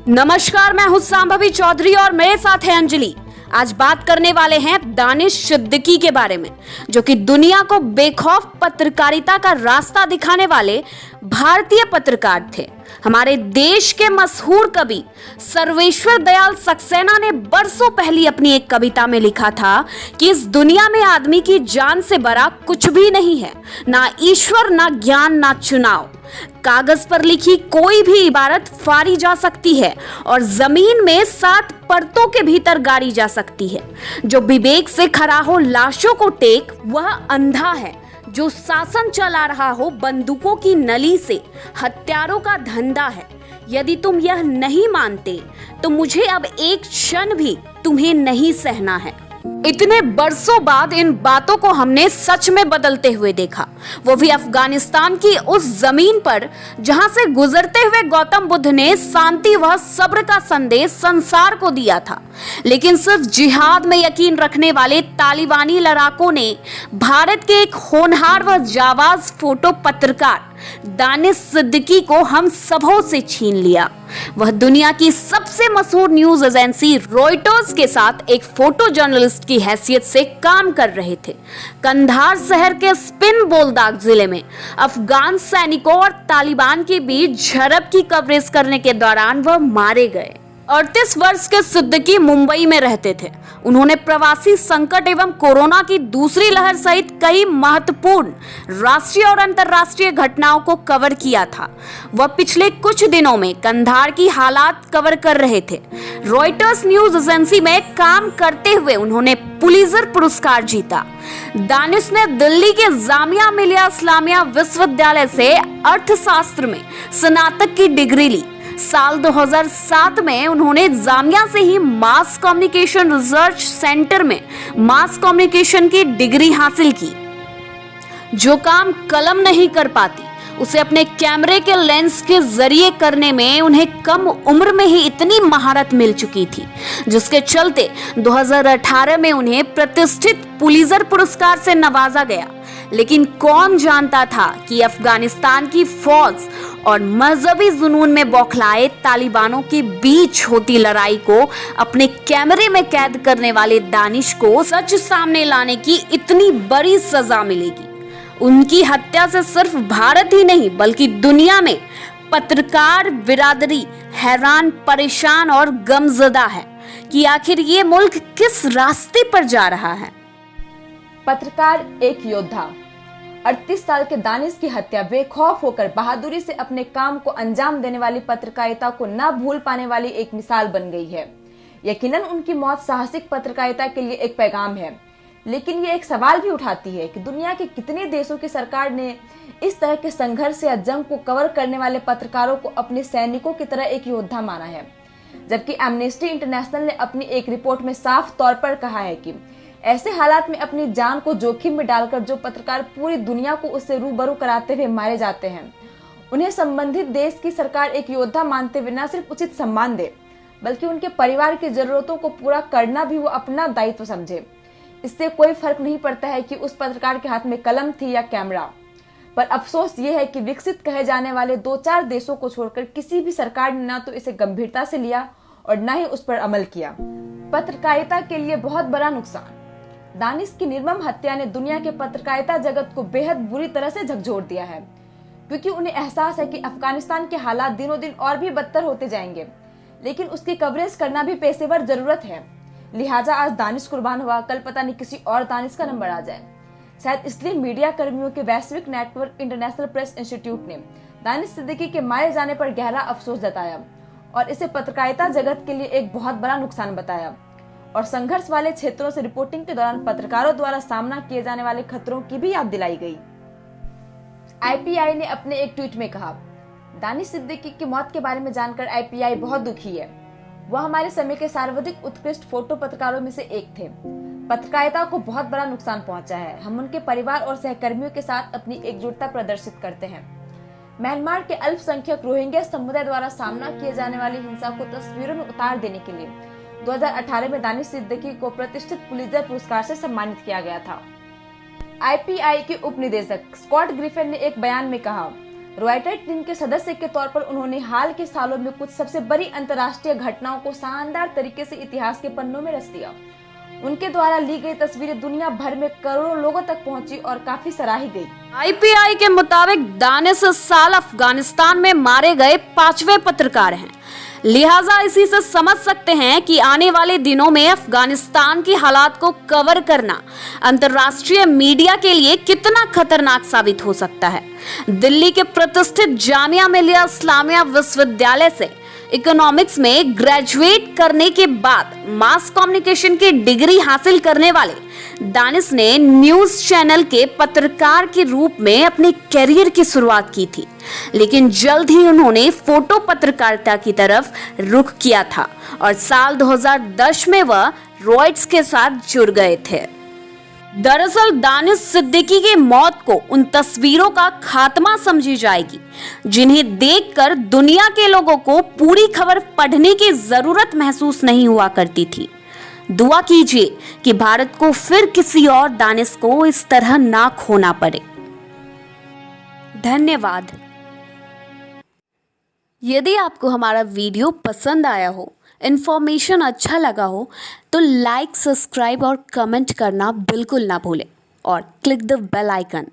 नमस्कार, मैं हूं सांभवी चौधरी और मेरे साथ है अंजलि। आज बात करने वाले हैं दानिश सिद्दीकी के बारे में, जो कि दुनिया को बेखौफ पत्रकारिता का रास्ता दिखाने वाले भारतीय पत्रकार थे। हमारे देश के मशहूर कवि सर्वेश्वर दयाल सक्सेना ने बरसों पहले अपनी एक कविता में लिखा था कि इस दुनिया में आदमी की जान से बड़ा कुछ भी नहीं है, ना ईश्वर, ना ज्ञान, ना चुनाव। कागज पर लिखी कोई भी इबारत फाड़ी जा सकती है और जमीन में 7 परतों के भीतर गाड़ी जा सकती है। जो विवेक से खड़ा हो लाशों को टेक, वह अंधा है। जो शासन चला रहा हो बंदूकों की नली से, हत्यारों का धंधा है। यदि तुम यह नहीं मानते तो मुझे अब एक क्षण भी तुम्हें नहीं सहना है। इतने बरसों बाद इन बातों को हमने सच में बदलते हुए देखा, वो भी अफगानिस्तान की उस जमीन पर जहां से गुजरते हुए गौतम बुद्ध ने शांति व सब्र का संदेश संसार को दिया था। लेकिन सिर्फ जिहाद में यकीन रखने वाले तालिबानी लड़ाकों ने भारत के एक होनहार व जाबाज फोटो पत्रकार दानिश सिद्दीकी को हम सबों से छीन लिया। वह दुनिया की सबसे मशहूर न्यूज एजेंसी रॉयटर्स के साथ एक फोटो जर्नलिस्ट की हैसियत से काम कर रहे थे। कंधार शहर के स्पिन बोलदाग जिले में अफगान सैनिकों और तालिबान के बीच झड़प की कवरेज करने के दौरान वह मारे गए। 38 वर्ष के सिद्दीकी मुंबई में रहते थे। उन्होंने प्रवासी संकट एवं कोरोना की दूसरी लहर सहित कई महत्वपूर्ण राष्ट्रीय और अंतर्राष्ट्रीय घटनाओं को कवर किया था। वह पिछले कुछ दिनों में कंधार की हालात कवर कर रहे थे। रॉयटर्स न्यूज एजेंसी में काम करते हुए उन्होंने पुलित्जर पुरस्कार जीता। दानिश ने दिल्ली के जामिया मिलिया इस्लामिया विश्वविद्यालय से अर्थशास्त्र में स्नातक की डिग्री ली। साल 2007 में उन्होंने जामिया से ही मास कम्युनिकेशन रिसर्च सेंटर में मास कम्युनिकेशन की डिग्री हासिल की। जो काम कलम नहीं कर पाती, उसे अपने कैमरे के लेंस के जरिए करने में उन्हें कम उम्र में ही इतनी महारत मिल चुकी थी, जिसके चलते 2018 में उन्हें प्रतिष्ठित पुलित्जर पुरस्कार से नवाजा गया। लेकिन कौन जानता था कि अफगानिस्तान की फौज और मजहबी जुनून में बौखलाए तालिबानों के बीच होती लड़ाई को अपने कैमरे में कैद करने वाले दानिश को सच सामने लाने की इतनी बड़ी सजा मिलेगी। उनकी हत्या से सिर्फ भारत ही नहीं बल्कि दुनिया में पत्रकार बिरादरी हैरान, परेशान और गमज़दा है कि आखिर ये मुल्क किस रास्ते पर जा रहा है। पत्रकार एक योद्धा। 38 साल के दानिश की हत्या बेखौफ होकर बहादुरी से अपने काम को अंजाम देने वाली पत्रकारिता को न भूल पाने वाली एक मिसाल बन गई है। यकीनन उनकी मौत साहसिक पत्रकारिता के लिए एक पैगाम है, लेकिन ये एक सवाल भी उठाती है कि दुनिया के कितने देशों की सरकार ने इस तरह के संघर्ष या जंग को कवर करने वाले पत्रकारों को अपने सैनिकों की तरह एक योद्धा माना है, जबकि एमनेस्टी इंटरनेशनल ने अपनी एक रिपोर्ट में साफ तौर पर कहा है कि ऐसे हालात में अपनी जान को जोखिम में डालकर जो पत्रकार पूरी दुनिया को उससे रूबरू कराते हुए मारे जाते हैं, उन्हें संबंधित देश की सरकार एक योद्धा मानते हुए न सिर्फ उचित सम्मान दे, बल्कि उनके परिवार की जरूरतों को पूरा करना भी वो अपना दायित्व समझे। इससे कोई फर्क नहीं पड़ता है कि उस पत्रकार के हाथ में कलम थी या कैमरा। पर अफसोस ये है कि विकसित कहे जाने वाले 2-4 देशों को छोड़कर किसी भी सरकार ने न तो इसे गंभीरता से लिया और न ही उस पर अमल किया। पत्रकारिता के लिए बहुत बड़ा नुकसान। दानिश की निर्मम हत्या ने दुनिया के पत्रकारिता जगत को बेहद बुरी तरह से झकझोर दिया है, क्योंकि उन्हें एहसास है कि अफगानिस्तान के हालात दिनों दिन और भी बदतर होते जाएंगे, लेकिन उसकी कवरेज करना भी पेशेवर जरूरत है। लिहाजा आज दानिश कुर्बान हुआ, कल पता नहीं किसी और दानिश का नंबर आ जाए। शायद इसलिए मीडिया कर्मियों के वैश्विक नेटवर्क इंटरनेशनल प्रेस इंस्टीट्यूट ने दानिश सिद्दीकी के मारे जाने पर गहरा अफसोस जताया और इसे पत्रकारिता जगत के लिए एक बहुत बड़ा नुकसान बताया और संघर्ष वाले क्षेत्रों से रिपोर्टिंग के दौरान पत्रकारों द्वारा सामना किए जाने वाले खतरों की भी याद दिलाई गई। आईपीआई ने अपने एक ट्वीट में कहा, दानिश सिद्दीकी की मौत के बारे में जानकर आईपीआई बहुत दुखी है। वह हमारे समय के सर्वाधिक उत्कृष्ट फोटो पत्रकारों में से एक थे। पत्रकारिता को बहुत बड़ा नुकसान पहुंचा है। हम उनके परिवार और सहकर्मियों के साथ अपनी एकजुटता प्रदर्शित करते हैं। म्यांमार के अल्पसंख्यक रोहिंग्या समुदाय द्वारा सामना किए जाने वाली हिंसा को तस्वीरों में उतार देने के लिए 2018 में दानिश सिद्दीकी को प्रतिष्ठित पुलित्जर पुरस्कार से सम्मानित किया गया था। आईपीआई के उप निदेशक स्कॉट ग्रिफिन ने एक बयान में कहा, रॉयटर्स टीम के सदस्य के तौर पर उन्होंने हाल के सालों में कुछ सबसे बड़ी अंतर्राष्ट्रीय घटनाओं को शानदार तरीके से इतिहास के पन्नों में रच दिया। उनके द्वारा ली गई तस्वीरें दुनिया भर में करोड़ों लोगों तक पहुंची और काफी सराही गई। आईपीआई के मुताबिक दानिश इस साल अफगानिस्तान में मारे गए 5वें पत्रकार हैं। लिहाजा इसी से समझ सकते हैं कि आने वाले दिनों में अफगानिस्तान की हालात को कवर करना अंतर्राष्ट्रीय मीडिया के लिए कितना खतरनाक साबित हो सकता है। दिल्ली के प्रतिष्ठित जामिया मिलिया इस्लामिया विश्वविद्यालय से इकोनॉमिक्स में ग्रेजुएट करने के बाद मास कम्युनिकेशन की डिग्री हासिल करने वाले दानिश ने न्यूज चैनल के पत्रकार के रूप में अपने करियर की शुरुआत की थी, लेकिन जल्द ही उन्होंने फोटो पत्रकारिता की तरफ रुख किया था और साल 2010 में वह रॉयटर्स के साथ जुड़ गए थे। दरअसल दानिश सिद्दीकी की मौत को उन तस्वीरों का खात्मा समझी जाएगी जिन्हें देखकर दुनिया के लोगों को पूरी खबर पढ़ने की जरूरत महसूस नहीं हुआ करती थी। दुआ कीजिए कि भारत को फिर किसी और दानिश को इस तरह ना खोना पड़े। धन्यवाद। यदि आपको हमारा वीडियो पसंद आया हो, इन्फॉर्मेशन अच्छा लगा हो तो लाइक, सब्सक्राइब और कमेंट करना बिल्कुल ना भूलें और क्लिक द बेल आइकन।